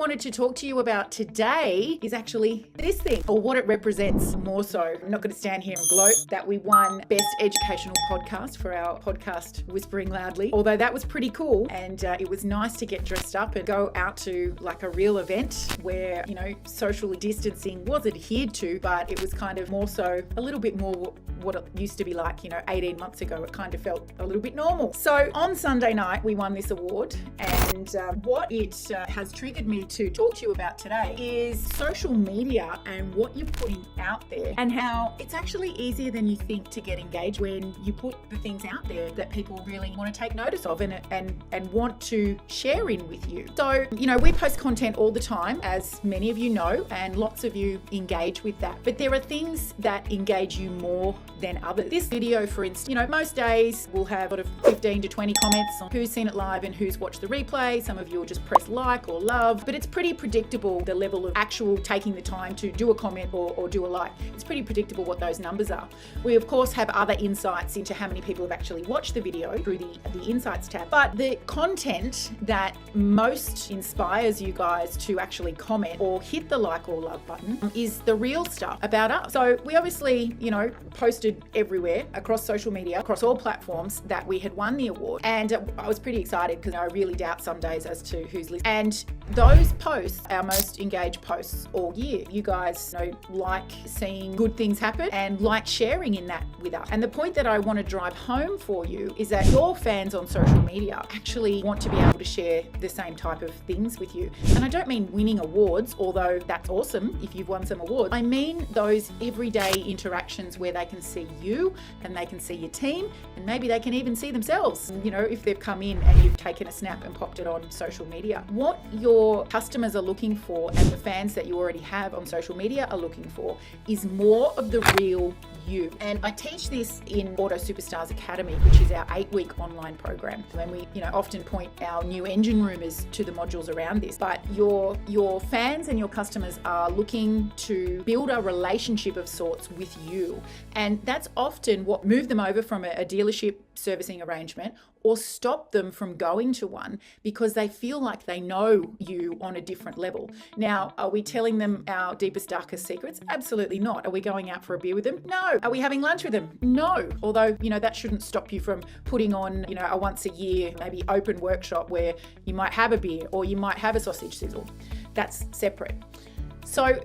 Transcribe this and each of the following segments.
wanted to talk to you about today is actually this thing, or what it represents more so. I'm not going to stand here and gloat that we won Best Educational Podcast for our podcast Whispering Loudly, although that was pretty cool. And it was nice to get dressed up and go out to like a real event where, social distancing was adhered to, but it was kind of more so a little bit more what it used to be like, 18 months ago. It kind of felt a little bit normal. So on Sunday night, we won this award, and what it has triggered me to talk to you about today is social media and what you're putting out there, and how it's actually easier than you think to get engaged when you put the things out there that people really want to take notice of and want to share in with you. So, we post content all the time, as many of you know, and lots of you engage with that. But there are things that engage you more than others. This video, for instance, most days we'll have sort of 15 to 20 comments on who's seen it live and who's watched the replay. Some of you will just press like or love, but it's pretty predictable the level of actual taking the time to do a comment or do a like. It's pretty predictable what those numbers are. We of course have other insights into how many people have actually watched the video through the insights tab, but the content that most inspires you guys to actually comment or hit the like or love button is the real stuff about us. So we obviously, posted everywhere across social media, across all platforms, that we had won the award. And I was pretty excited because I really doubt some days as to who's listening. And those posts, our most engaged posts all year. You guys like seeing good things happen and like sharing in that with us. And the point that I want to drive home for you is that your fans on social media actually want to be able to share the same type of things with you. And I don't mean winning awards, although that's awesome if you've won some awards. I mean those everyday interactions where they can see you and they can see your team, and maybe they can even see themselves, if they've come in and you've taken a snap and popped it on social media. What your customers are looking for, and the fans that you already have on social media are looking for, is more of the real you. And I teach this in Auto Superstars Academy, which is our 8-week online program. And we, often point our new engine roomers to the modules around this. But your fans and your customers are looking to build a relationship of sorts with you. And that's often what moved them over from a dealership servicing arrangement, or stop them from going to one, because they feel like they know you on a different level. Now, are we telling them our deepest, darkest secrets? Absolutely not. Are we going out for a beer with them? No. Are we having lunch with them? No. Although, that shouldn't stop you from putting on, a once a year, maybe open workshop where you might have a beer or you might have a sausage sizzle. That's separate. So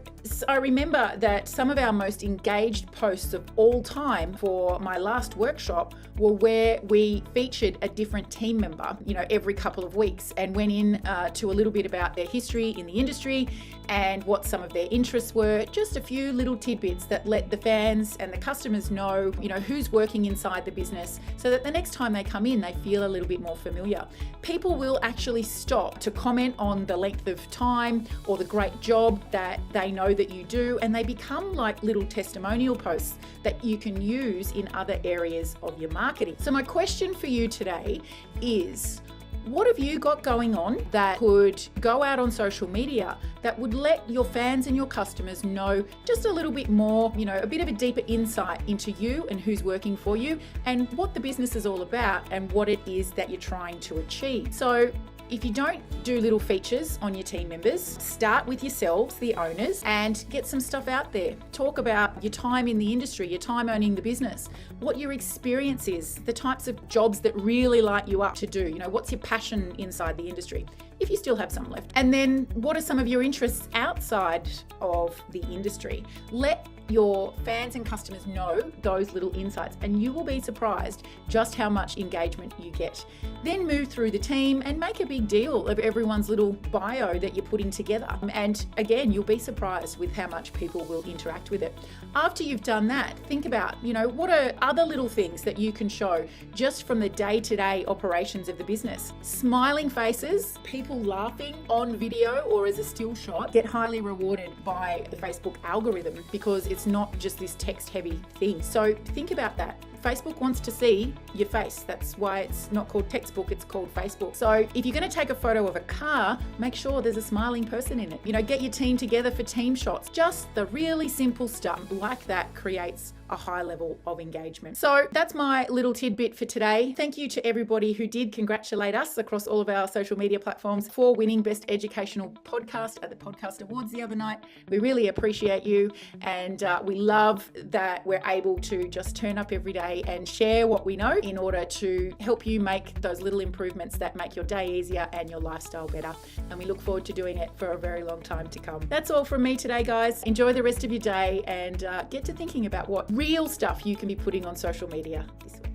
I remember that some of our most engaged posts of all time for my last workshop were where we featured a different team member, every couple of weeks, and went in to a little bit about their history in the industry and what some of their interests were. Just a few little tidbits that let the fans and the customers know, who's working inside the business, so that the next time they come in, they feel a little bit more familiar. People will actually stop to comment on the length of time or the great job that they know that you do, and they become like little testimonial posts that you can use in other areas of your marketing. So my question for you today is, what have you got going on that could go out on social media that would let your fans and your customers know just a little bit more, a bit of a deeper insight into you and who's working for you and what the business is all about and what it is that you're trying to achieve? So if you don't do little features on your team members, start with yourselves, the owners, and get some stuff out there. Talk about your time in the industry, your time owning the business, what your experience is, the types of jobs that really light you up to do. What's your passion inside the industry, if you still have some left. And then what are some of your interests outside of the industry? Let your fans and customers know those little insights, and you will be surprised just how much engagement you get. Then move through the team and make a big deal of everyone's little bio that you're putting together. And again, you'll be surprised with how much people will interact with it. After you've done that, think about, what are other little things that you can show just from the day-to-day operations of the business. Smiling faces, people laughing on video or as a still shot get highly rewarded by the Facebook algorithm, because it's not just this text-heavy thing. So think about that. Facebook wants to see your face. That's why it's not called textbook, it's called Facebook. So if you're going to take a photo of a car, make sure there's a smiling person in it. Get your team together for team shots. Just the really simple stuff like that creates a high level of engagement. So that's my little tidbit for today. Thank you to everybody who did congratulate us across all of our social media platforms for winning Best Educational Podcast at the Podcast Awards the other night. We really appreciate you, and we love that we're able to just turn up every day and share what we know in order to help you make those little improvements that make your day easier and your lifestyle better. And we look forward to doing it for a very long time to come. That's all from me today, guys. Enjoy the rest of your day and get to thinking about what real stuff you can be putting on social media this week.